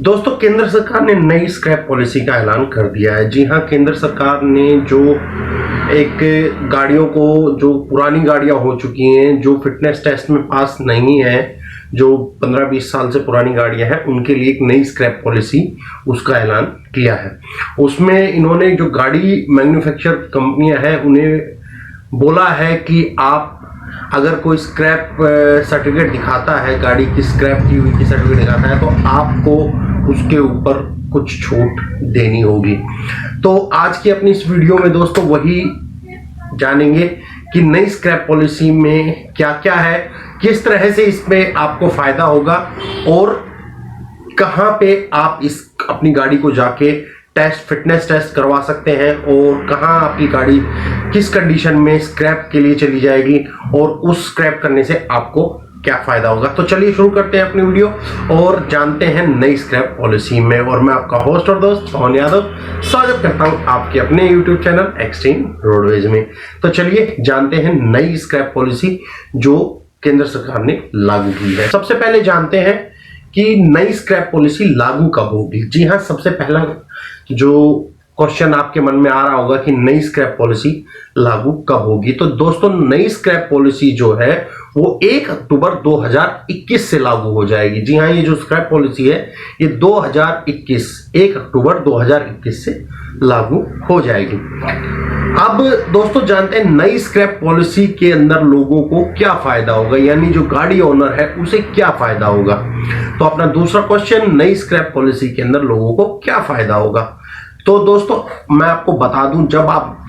दोस्तों, केंद्र सरकार ने नई स्क्रैप पॉलिसी का ऐलान कर दिया है। जी हां, केंद्र सरकार ने जो एक गाड़ियों को, जो पुरानी गाड़ियां हो चुकी हैं, जो फिटनेस टेस्ट में पास नहीं है, जो 15-20 साल से पुरानी गाड़ियां हैं, उनके लिए एक नई स्क्रैप पॉलिसी उसका ऐलान किया है। उसमें इन्होंने जो गाड़ी मैन्युफैक्चर कंपनियां हैं उन्हें बोला है कि आप अगर कोई स्क्रैप सर्टिफिकेट दिखाता है, गाड़ी की स्क्रैप की हुई की सर्टिफिकेट दिखाता है, तो आपको उसके ऊपर कुछ छूट देनी होगी। तो आज की अपनी इस वीडियो में दोस्तों वही जानेंगे कि नई स्क्रैप पॉलिसी में क्या क्या है, किस तरह से इसमें आपको फायदा होगा और कहां पे आप इस अपनी गाड़ी को जाके फिटनेस टेस्ट करवा सकते हैं और कहां आपकी गाड़ी किस कंडीशन में स्क्रैप के लिए चली जाएगी और उस स्क्रैप करने से आपको क्या फायदा होगा। तो चलिए शुरू करते हैं अपनी वीडियो और जानते हैं नई स्क्रैप पॉलिसी में। और मैं आपका होस्ट और दोस्त पवन यादव स्वागत करता हूं आपके अपने YouTube चैनल एक्सट्रीम रोडवेज में। तो चलिए जानते हैं नई स्क्रैप पॉलिसी जो केंद्र सरकार ने लागू की है। सबसे पहले जानते हैं कि नई स्क्रैप पॉलिसी लागू कब होगी। जी हाँ, सबसे पहला जो क्वेश्चन आपके मन में आ रहा होगा कि नई स्क्रैप पॉलिसी लागू कब होगी। तो दोस्तों, नई स्क्रैप पॉलिसी जो है वो 1 अक्टूबर 2021 से लागू हो जाएगी। जी हाँ, ये जो स्क्रैप पॉलिसी है ये 1 अक्टूबर 2021 से लागू हो जाएगी। अब दोस्तों जानते हैं नई स्क्रैप पॉलिसी के अंदर लोगों को क्या फायदा होगा, यानी जो गाड़ी ओनर है उसे क्या फायदा होगा। तो अपना दूसरा क्वेश्चन, नई स्क्रैप पॉलिसी के अंदर लोगों को क्या फायदा होगा। तो दोस्तों मैं आपको बता दूं,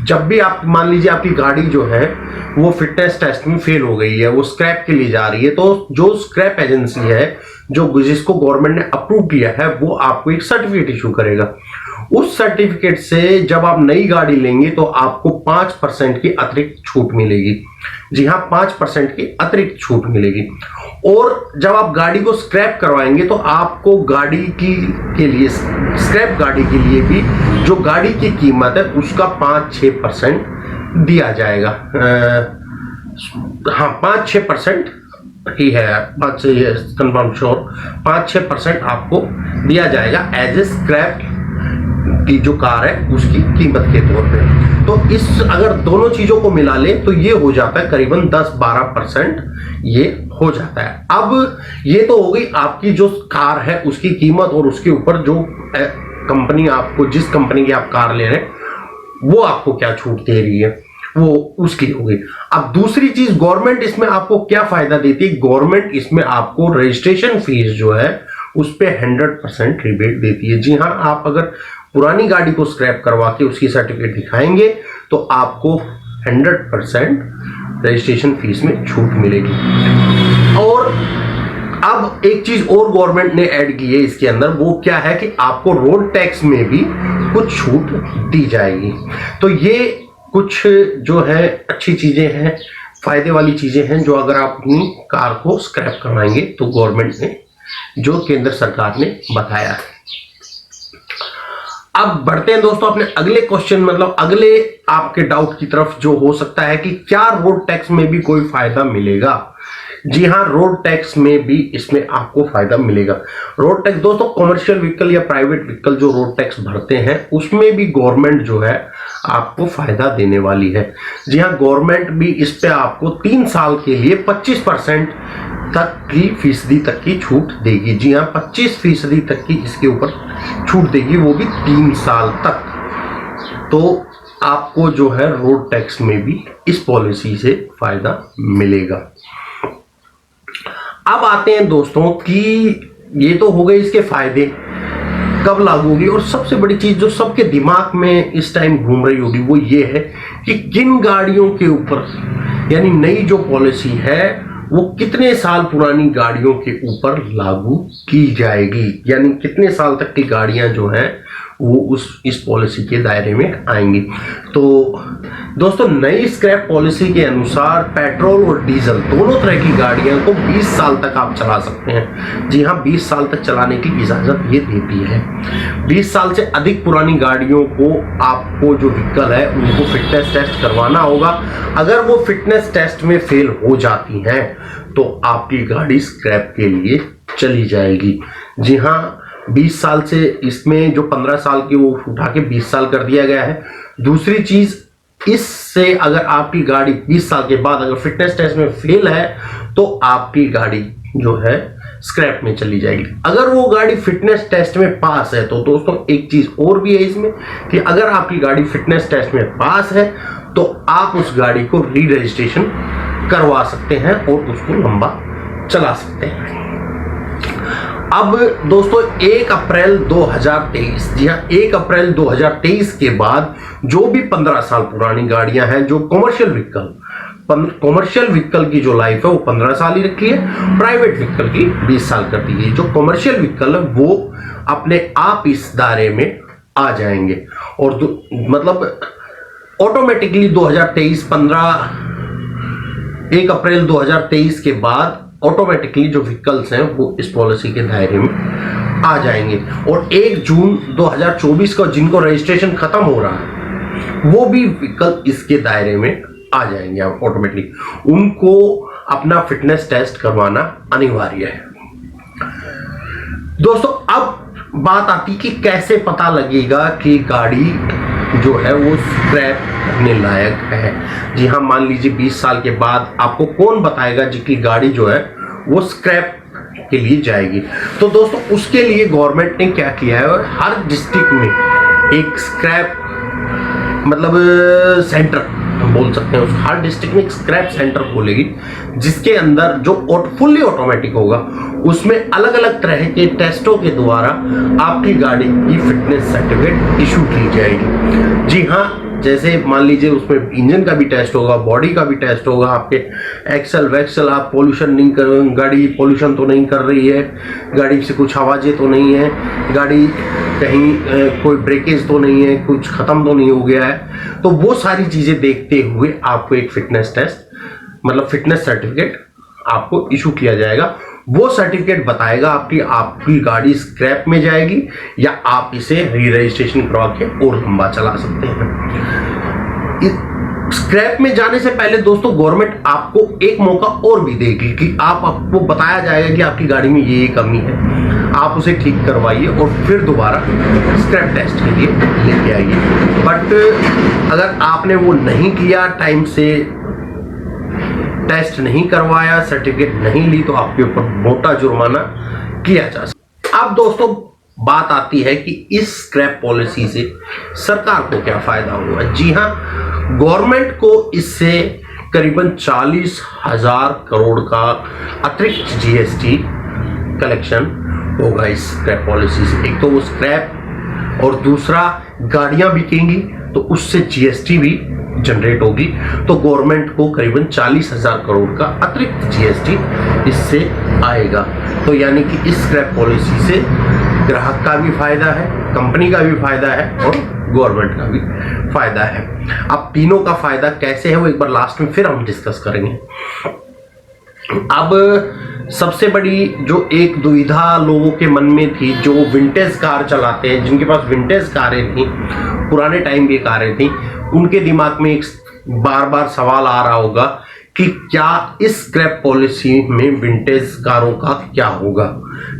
जब भी आप मान लीजिए आपकी गाड़ी जो है वो फिटनेस टेस्ट में फेल हो गई है, वो स्क्रैप के लिए जा रही है, तो जो स्क्रैप एजेंसी है जिसको गवर्नमेंट ने अप्रूव किया है वो आपको एक सर्टिफिकेट इशू करेगा। उस सर्टिफिकेट से जब आप नई गाड़ी लेंगे तो आपको 5% की अतिरिक्त छूट मिलेगी। जी हाँ, 5% की अतिरिक्त छूट मिलेगी। और जब आप गाड़ी को स्क्रैप करवाएंगे तो आपको गाड़ी के लिए, स्क्रैप गाड़ी के लिए भी जो गाड़ी की कीमत है उसका 5-6% दिया जाएगा। हाँ, 5-6% ही है, 5-6% आपको दिया जाएगा एज ए स्क्रैप की जो कार है उसकी कीमत के तौर पे। तो इस अगर दोनों चीजों को मिला ले तो ये हो जाता है करीबन 10-12% ये हो जाता है। अब ये तो हो गई आपकी जो कार है उसकी कीमत और उसके ऊपर जो कंपनी आपको, जिस कंपनी की आप कार ले रहे हैं वो आपको क्या छूट दे रही है वो उसकी होगी। अब दूसरी चीज, गवर्नमेंट इसमें आपको क्या फायदा देती है। गवर्नमेंट इसमें आपको रजिस्ट्रेशन फीस जो है उस पे 100% रिबेट देती है। जी हाँ, आप अगर पुरानी गाड़ी को स्क्रैप करवा के उसकी सर्टिफिकेट दिखाएंगे तो आपको 100% रजिस्ट्रेशन फीस में छूट मिलेगी। और अब एक चीज और गवर्नमेंट ने ऐड की है इसके अंदर, वो क्या है कि आपको रोड टैक्स में भी कुछ छूट दी जाएगी। तो ये कुछ जो है अच्छी चीजें हैं, फायदे वाली चीजें हैं जो अगर आप अपनी कार को स्क्रैप करवाएंगे तो गवर्नमेंट ने, जो केंद्र सरकार ने बताया है। अब बढ़ते हैं दोस्तों अपने अगले क्वेश्चन, मतलब अगले आपके डाउट की तरफ, जो हो सकता है कि क्या रोड टैक्स में भी कोई फायदा मिलेगा। जी हाँ, रोड टैक्स में भी इसमें आपको फायदा मिलेगा। रोड टैक्स दोस्तों, कमर्शियल व्हीकल या प्राइवेट व्हीकल जो रोड टैक्स भरते हैं उसमें भी गवर्नमेंट जो है आपको फायदा देने वाली है। जी हाँ, गवर्नमेंट भी इस पे आपको 3 साल के लिए 25% तक की फीसदी तक की छूट देगी। जी हाँ, 25% तक की इसके ऊपर छूट देगी, वो भी 3 साल तक। तो आपको जो है रोड टैक्स में भी इस पॉलिसी से फायदा मिलेगा। अब आते हैं दोस्तों कि ये तो हो गए इसके फायदे, कब लागू होगी, और सबसे बड़ी चीज जो सबके दिमाग में इस टाइम घूम रही होगी वो ये है कि किन गाड़ियों के ऊपर, यानी नई जो पॉलिसी है वो कितने साल पुरानी गाड़ियों के ऊपर लागू की जाएगी, यानी कितने साल तक की गाड़ियां जो हैं वो इस पॉलिसी के दायरे में आएंगी। तो दोस्तों, नई स्क्रैप पॉलिसी के अनुसार पेट्रोल और डीजल दोनों तरह की गाड़ियां को 20 साल तक आप चला सकते हैं। जी हाँ, 20 साल तक चलाने की इजाजत ये देती है। 20 साल से अधिक पुरानी गाड़ियों को आपको जो व्हीकल है उनको फिटनेस टेस्ट करवाना होगा। अगर वो फिटनेस टेस्ट में फेल हो जाती हैं तो आपकी गाड़ी स्क्रैप के लिए चली जाएगी। जी हाँ, 20 साल से इसमें जो 15 साल की वो उठा के 20 साल कर दिया गया है। दूसरी चीज, इससे अगर आपकी गाड़ी 20 साल के बाद अगर फिटनेस टेस्ट में फेल है तो आपकी गाड़ी जो है स्क्रैप में चली जाएगी। अगर वो गाड़ी फिटनेस टेस्ट में पास है तो दोस्तों एक चीज और भी है इसमें कि अगर आपकी गाड़ी फिटनेस टेस्ट में पास है तो आप उस गाड़ी को री रजिस्ट्रेशन करवा सकते हैं और उसको लंबा चला सकते हैं। अब दोस्तों 1 अप्रैल 2023, जी हाँ 1 अप्रैल 2023 के बाद जो भी 15 साल पुरानी गाड़ियां हैं, जो कॉमर्शियल व्हीकल की जो लाइफ है वो 15 साल ही रखी है, प्राइवेट व्हीकल की 20 साल कर दी गई। जो कॉमर्शियल व्हीकल है वो अपने आप इस दायरे में आ जाएंगे और मतलब ऑटोमेटिकली 1 अप्रैल 2023 के बाद ऑटोमेटिकली जो व्हीकल्स हैं वो इस पॉलिसी के दायरे में आ जाएंगे और 1 जून 2024 को जिनको रजिस्ट्रेशन खत्म हो रहा है वो भी व्हीकल इसके दायरे में आ जाएंगे ऑटोमेटिकली। उनको अपना फिटनेस टेस्ट करवाना अनिवार्य है। दोस्तों अब बात आती कि कैसे पता लगेगा कि गाड़ी जो है वो स्क्रैप करने लायक है। जी हाँ, मान लीजिए 20 साल के बाद आपको कौन बताएगा जी की गाड़ी जो है वो स्क्रैप के लिए जाएगी। तो दोस्तों उसके लिए गवर्नमेंट ने क्या किया है, और हर डिस्ट्रिक्ट में एक स्क्रैप मतलब सेंटर हम बोल सकते हैं, हर डिस्ट्रिक्ट में एक स्क्रैप सेंटर खोलेगी जिसके अंदर जो फुल्ली ऑटोमेटिक होगा उसमें अलग अलग तरह के टेस्टों के द्वारा आपकी गाड़ी की फिटनेस सर्टिफिकेट इशू की जाएगी। जी हाँ, जैसे मान लीजिए उसमें इंजन का भी टेस्ट होगा, बॉडी का भी टेस्ट होगा, आपके एक्सल वैक्सल, आप पोल्यूशन नहीं कर, गाड़ी पोल्यूशन तो नहीं कर रही है, गाड़ी से कुछ आवाज़ें तो नहीं है, गाड़ी कहीं कोई ब्रेकेज तो नहीं है, कुछ ख़त्म तो नहीं हो गया है। तो वो सारी चीज़ें देखते हुए आपको एक फिटनेस टेस्ट मतलब फिटनेस सर्टिफिकेट आपको इशू किया जाएगा। वो सर्टिफिकेट बताएगा आपकी गाड़ी स्क्रैप में जाएगी या आप इसे री रजिस्ट्रेशन करवा के और लंबा चला सकते हैं। स्क्रैप में जाने से पहले दोस्तों गवर्नमेंट आपको एक मौका और भी देगी कि आपको बताया जाएगा कि आपकी गाड़ी में ये कमी है, आप उसे ठीक करवाइए और फिर दोबारा स्क्रैप टेस्ट के लिए लेके आइए। बट अगर आपने वो नहीं किया, टाइम से टेस्ट नहीं करवाया, सर्टिफिकेट नहीं ली, तो आपके ऊपर मोटा जुर्माना किया जा सकता है। अब दोस्तों बात आती है कि इस स्क्रैप पॉलिसी से सरकार को क्या फायदा होगा। जी हाँ, गवर्नमेंट को इससे करीबन 40,000 करोड़ का अतिरिक्त जीएसटी कलेक्शन होगा इस स्क्रैप पॉलिसी से। एक तो वो स्क्रैप और दूसरा गाड़ियां बिकेंगी तो उससे जीएसटी भी जनरेट होगी, तो गवर्नमेंट को करीबन 40,000 करोड़ का अतिरिक्त जीएसटी इससे आएगा। तो यानी कि इस स्क्रैप पॉलिसी से ग्राहक का भी फायदा है, कंपनी का भी फायदा है और गवर्नमेंट का भी फायदा है। अब तीनों का फायदा कैसे है वो एक बार लास्ट में फिर हम डिस्कस करेंगे। अब सबसे बड़ी जो एक दुविधा लोगों के मन में थी, जो विंटेज कार चलाते हैं, जिनके पास विंटेज कारें थी, पुराने टाइम की कारें थी, उनके दिमाग में एक बार बार सवाल आ रहा होगा कि क्या इस स्क्रैप पॉलिसी में विंटेज कारों का क्या होगा।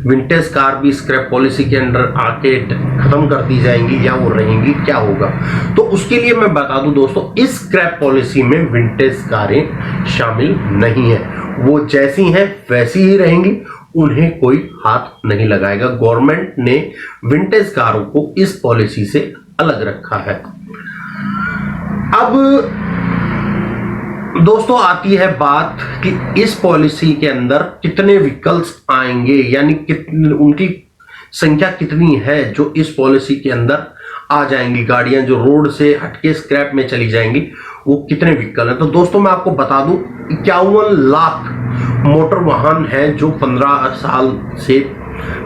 विंटेज कार भी स्क्रैप पॉलिसी के अंडर आके खत्म कर दी जाएंगी या वो रहेंगी, क्या होगा। तो उसके लिए मैं बता दूं दोस्तों, इस स्क्रैप पॉलिसी में विंटेज कारें शामिल नहीं है, वो जैसी हैं वैसी ही रहेंगी, उन्हें कोई हाथ नहीं लगाएगा। गवर्नमेंट ने विंटेज कारों को इस पॉलिसी से अलग रखा है। अब दोस्तों आती है बात कि इस पॉलिसी के अंदर कितने व्हीकल्स आएंगे, यानी उनकी संख्या कितनी है जो इस पॉलिसी के अंदर आ जाएंगी। गाड़ियां जो रोड से हटके स्क्रैप में चली जाएंगी वो कितने व्हीकल हैं। तो दोस्तों मैं आपको बता दूं 51 लाख मोटर वाहन हैं जो 15 साल से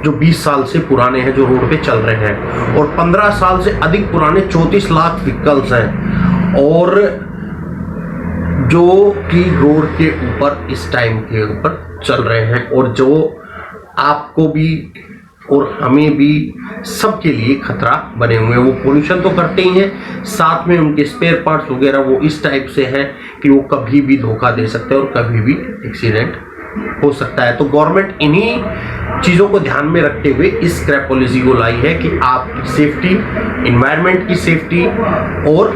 जो 20 साल से पुराने हैं, जो रोड पे चल रहे हैं, और 15 साल से अधिक पुराने 34 लाख व्हीकल्स हैं, और जो कि रोड के ऊपर इस टाइम के ऊपर चल रहे हैं, और जो आपको भी और हमें भी सबके लिए खतरा बने हुए हैं। वो पोल्यूशन तो करते ही हैं, साथ में उनके स्पेयर पार्ट्स वगैरह वो इस टाइप से हैं कि वो कभी भी धोखा दे सकते हैं और कभी भी एक्सीडेंट हो सकता है। तो गवर्नमेंट इन्हीं चीज़ों को ध्यान में रखते हुए इस स्क्रैप पॉलिसी को लाई है कि आपकी सेफ्टी, इन्वायरमेंट की सेफ्टी और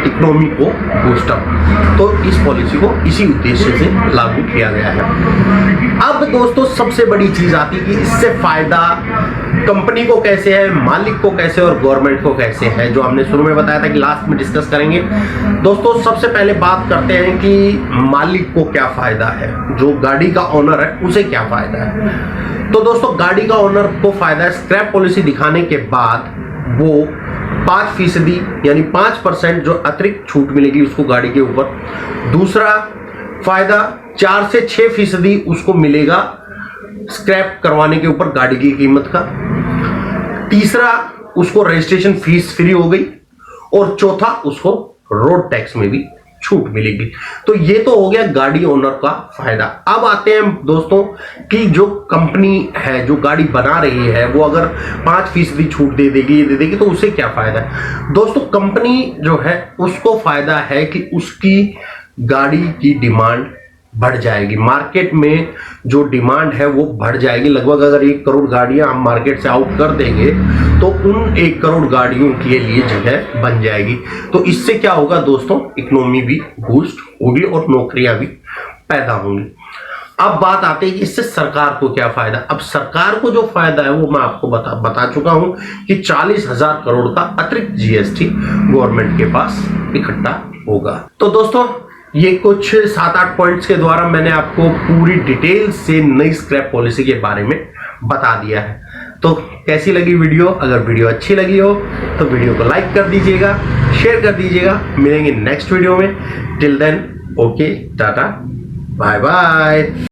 इकोनॉमी को बूस्टअप, तो इस पॉलिसी को इसी उद्देश्य से लागू किया गया है। अब दोस्तों सबसे बड़ी चीज आती है कि इससे फायदा कंपनी को कैसे है, मालिक को कैसे और गवर्नमेंट को कैसे है, जो हमने शुरू में बताया था कि लास्ट में डिस्कस करेंगे। दोस्तों सबसे पहले बात करते हैं कि मालिक को क्या फायदा है, जो गाड़ी का ओनर है उसे क्या फायदा है। तो दोस्तों गाड़ी का ओनर को फायदा है, स्क्रैप पॉलिसी दिखाने के बाद वो 5% यानी 5% जो अतिरिक्त छूट मिलेगी उसको गाड़ी के ऊपर। दूसरा फायदा 4 से 6% उसको मिलेगा स्क्रैप करवाने के ऊपर गाड़ी की कीमत का। तीसरा उसको रजिस्ट्रेशन फीस फ्री हो गई और चौथा उसको रोड टैक्स में भी छूट मिलेगी। तो ये तो हो गया गाड़ी ओनर का फायदा। अब आते हैं दोस्तों कि जो कंपनी है जो गाड़ी बना रही है वो अगर 5% छूट दे देगी तो उसे क्या फायदा है। दोस्तों कंपनी जो है उसको फायदा है कि उसकी गाड़ी की डिमांड बढ़ जाएगी, मार्केट में जो डिमांड है वो बढ़ जाएगी। लगभग अगर 1 करोड़ गाड़ियां हम मार्केट से आउट कर देंगे तो उन 1 करोड़ गाड़ियों के लिए जगह बन जाएगी। तो इससे क्या होगा दोस्तों, इकोनॉमी भी बूस्ट होगी और नौकरियां भी पैदा होंगी। अब बात आती है कि इससे सरकार को क्या फायदा। अब सरकार को जो फायदा है वो मैं आपको बता चुका हूं कि 40,000 करोड़ का अतिरिक्त जीएसटी गवर्नमेंट के पास इकट्ठा होगा। तो दोस्तों ये कुछ 7-8 पॉइंट्स के द्वारा मैंने आपको पूरी डिटेल से नई स्क्रैप पॉलिसी के बारे में बता दिया है। तो कैसी लगी वीडियो? अगर वीडियो अच्छी लगी हो तो वीडियो को लाइक कर दीजिएगा, शेयर कर दीजिएगा। मिलेंगे नेक्स्ट वीडियो में। Till then okay, tata, bye bye.